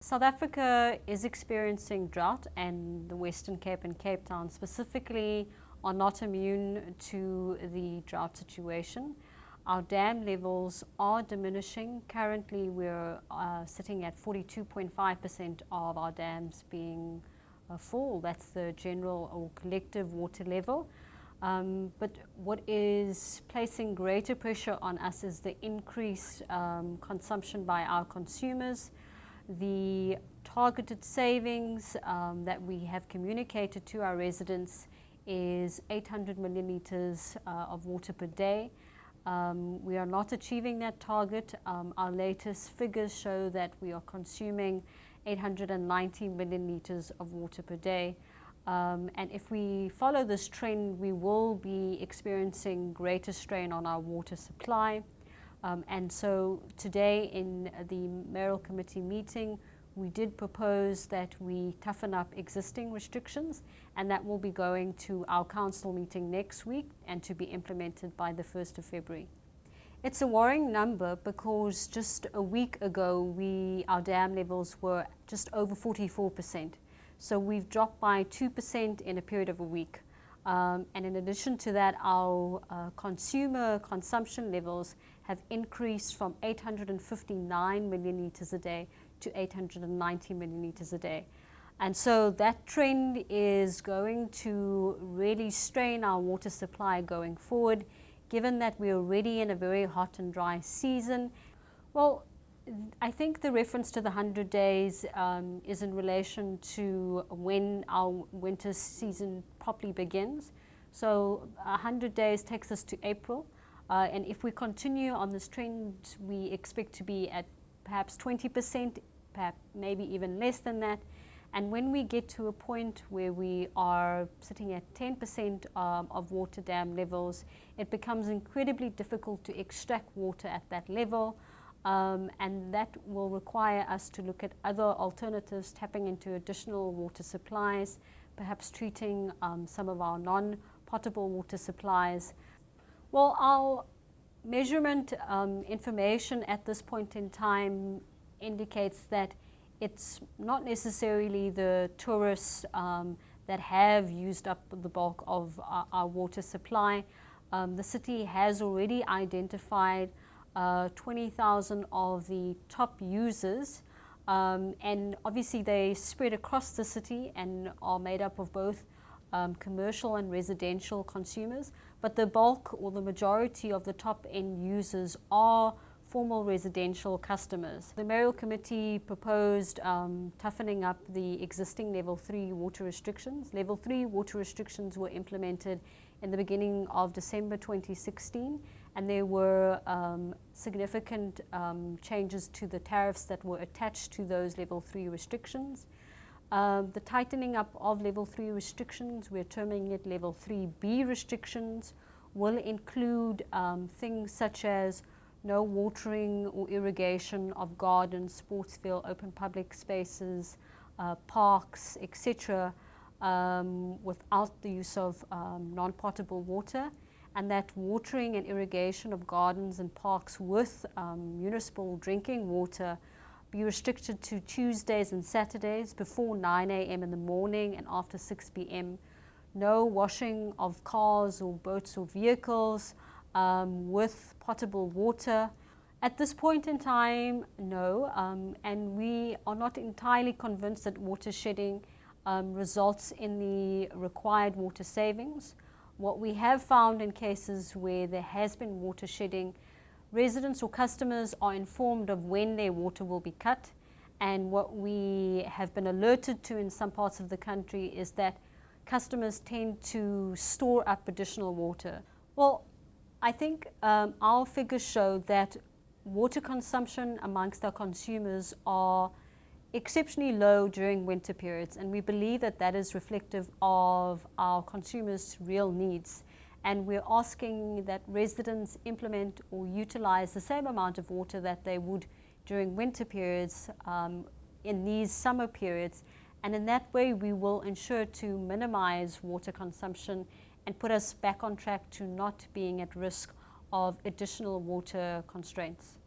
South Africa is experiencing drought, and the Western Cape and Cape Town specifically are not immune to the drought situation. Our dam levels are diminishing. Currently we're sitting at 42.5% of our dams being full. That's the general or collective water level. But what is placing greater pressure on us is the increased consumption by our consumers. The targeted savings that we have communicated to our residents is 800 millilitres of water per day. We are not achieving that target. Our latest figures show that we are consuming 890 millilitres of water per day. And if we follow this trend, we will be experiencing greater strain on our water supply. And so today in the mayoral committee meeting, we did propose that we toughen up existing restrictions, and that will be going to our council meeting next week and to be implemented by the 1st of February. It's a worrying number because just a week ago our dam levels were just over 44%. So we've dropped by 2% in a period of a week. And in addition to that, our consumer consumption levels have increased from 859 million litres a day to 890 million litres a day. And so that trend is going to really strain our water supply going forward, given that we're already in a very hot and dry season. Well, I think the reference to the 100 days is in relation to when our winter season properly begins. So 100 days takes us to April. And if we continue on this trend, we expect to be at perhaps 20%, perhaps maybe even less than that. And when we get to a point where we are sitting at 10% of water dam levels, it becomes incredibly difficult to extract water at that level. And that will require us to look at other alternatives, tapping into additional water supplies, perhaps treating some of our non-potable water supplies. Well, our measurement information at this point in time indicates that it's not necessarily the tourists that have used up the bulk of our water supply. The city has already identified 20,000 of the top users, and obviously they spread across the city and are made up of both commercial and residential consumers, but the bulk or the majority of the top end users are formal residential customers. The mayoral committee proposed toughening up the existing level 3 water restrictions. Level 3 water restrictions were implemented in the beginning of December 2016, and there were significant changes to the tariffs that were attached to those level 3 restrictions. The tightening up of level 3 restrictions, we're terming it level 3B restrictions, will include things such as no watering or irrigation of gardens, sports field, open public spaces, parks, etc., without the use of non-potable water, and that watering and irrigation of gardens and parks with municipal drinking water be restricted to Tuesdays and Saturdays before 9 a.m. in the morning and after 6 p.m. No washing of cars or boats or vehicles with potable water. At this point in time, no, and we are not entirely convinced that water shedding results in the required water savings. What we have found in cases where there has been water shedding, residents or customers are informed of when their water will be cut, and what we have been alerted to in some parts of the country is that customers tend to store up additional water. Well, I think our figures show that water consumption amongst our consumers are exceptionally low during winter periods, and we believe that that is reflective of our consumers' real needs. And we're asking that residents implement or utilize the same amount of water that they would during winter periods in these summer periods. And in that way, we will ensure to minimize water consumption and put us back on track to not being at risk of additional water constraints.